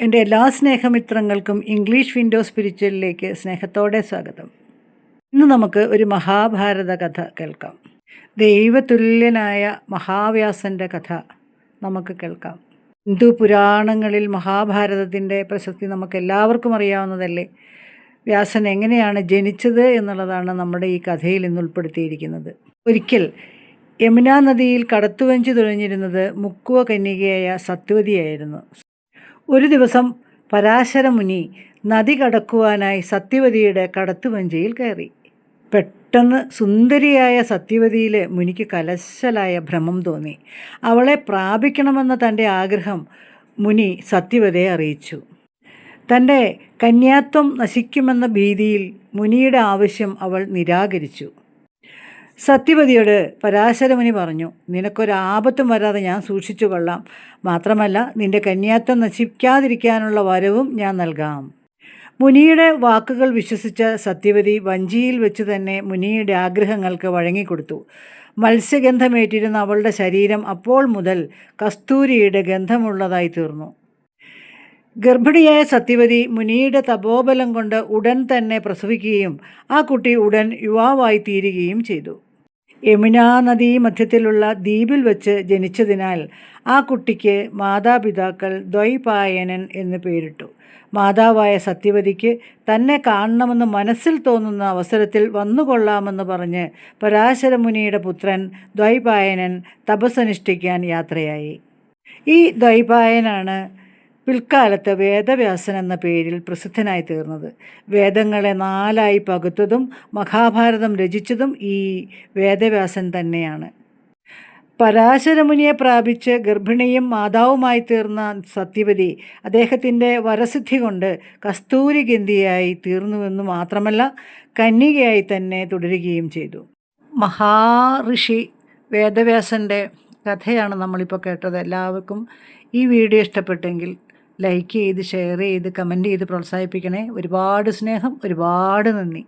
എൻ്റെ എല്ലാ സ്നേഹമിത്രങ്ങൾക്കും English window സ്പിരിച്വലിലേക്ക് സ്നേഹത്തോടെ സ്വാഗതം. ഇന്ന് നമുക്ക് ഒരു മഹാഭാരത കഥ കേൾക്കാം. ദൈവതുല്യനായ മഹാവ്യാസൻ്റെ കഥ നമുക്ക് കേൾക്കാം. ഹിന്ദു പുരാണങ്ങളിൽ മഹാഭാരതത്തിൻ്റെ പ്രശസ്തി നമുക്ക് എല്ലാവർക്കും അറിയാവുന്നതല്ലേ. വ്യാസൻ എങ്ങനെയാണ് ജനിച്ചത് എന്നുള്ളതാണ് നമ്മുടെ ഈ കഥയിൽ ഇന്ന് ഉൾപ്പെടുത്തിയിരിക്കുന്നത്. ഒരിക്കൽ യമുനാ നദിയിൽ കടത്തുവഞ്ചി തുഴഞ്ഞിരുന്നത് മുക്കുവ കന്യകയായ സത്യവതിയായിരുന്നു. ഒരു ദിവസം പരാശരമുനി നദി കടക്കുവാനായി സത്യവതിയുടെ കടത്തുവഞ്ചിയിൽ കയറി. പെട്ടെന്ന് സുന്ദരിയായ സത്യവതിയിൽ മുനിക്ക് കലശലായ ഭ്രമം തോന്നി. അവളെ പ്രാപിക്കണമെന്ന തൻ്റെ ആഗ്രഹം മുനി സത്യവതിയെ അറിയിച്ചു. തൻ്റെ കന്യാത്വം നശിക്കുമെന്ന ഭീതിയിൽ മുനിയുടെ ആവശ്യം അവൾ നിരാകരിച്ചു. സത്യവതിയോട് പരാശരമുനി പറഞ്ഞു, നിനക്കൊരാപത്തും വരാതെ ഞാൻ സൂക്ഷിച്ചു കൊള്ളാം. മാത്രമല്ല നിന്റെ കന്യാത്വം നശിക്കാതിരിക്കാനുള്ള വരവും ഞാൻ നൽകാം. മുനിയുടെ വാക്കുകൾ വിശ്വസിച്ച സത്യവതി വഞ്ചിയിൽ വെച്ച് തന്നെ മുനിയുടെ ആഗ്രഹങ്ങൾക്ക് വഴങ്ങിക്കൊടുത്തു. മത്സ്യഗന്ധമേറ്റിരുന്ന അവളുടെ ശരീരം അപ്പോൾ മുതൽ കസ്തൂരിയുടെ ഗന്ധമുള്ളതായി തീർന്നു. ഗർഭിണിയായ സത്യവതി മുനിയുടെ തപോബലം കൊണ്ട് ഉടൻ തന്നെ പ്രസവിക്കുകയും ആ കുട്ടി ഉടൻ യുവാവായി തീരുകയും ചെയ്തു. യമുനാ നദീ മധ്യത്തിലുള്ള ദ്വീപിൽ വെച്ച് ജനിച്ചതിനാൽ ആ കുട്ടിക്ക് മാതാപിതാക്കൾ ദ്വൈപായനൻ എന്ന് പേരിട്ടു. മാതാവായ സത്യവതിക്ക് തന്നെ കാണണമെന്ന് മനസ്സിൽ തോന്നുന്ന അവസരത്തിൽ വന്നുകൊള്ളാമെന്ന് പറഞ്ഞ് പരാശരമുനിയുടെ പുത്രൻ ദ്വൈപായനൻ തപസ്സനുഷ്ഠിക്കാൻ യാത്രയായി. ഈ ദ്വൈപായനാണ് പിൽക്കാലത്ത് വേദവ്യാസൻ എന്ന പേരിൽ പ്രസിദ്ധനായി തീർന്നത്. വേദങ്ങളെ 4 പകുത്തതും മഹാഭാരതം രചിച്ചതും ഈ വേദവ്യാസൻ തന്നെയാണ്. പരാശരമുനിയെ പ്രാപിച്ച് ഗർഭിണിയും മാതാവുമായി തീർന്ന സത്യവതി അദ്ദേഹത്തിൻ്റെ വരസിദ്ധി കൊണ്ട് കസ്തൂരിഗന്ധിയായി തീർന്നുവെന്നു മാത്രമല്ല കന്യകയായി തന്നെ തുടരുകയും ചെയ്തു. മഹാഋഷി വേദവ്യാസൻ്റെ കഥയാണ് നമ്മളിപ്പോൾ കേട്ടത്. എല്ലാവർക്കും ഈ വീഡിയോ ഇഷ്ടപ്പെട്ടെങ്കിൽ ലൈക്ക് ചെയ്ത് ഷെയർ ചെയ്ത് കമൻറ്റ് ചെയ്ത് പ്രോത്സാഹിപ്പിക്കണേ. ഒരുപാട് സ്നേഹം, ഒരുപാട് നന്ദി.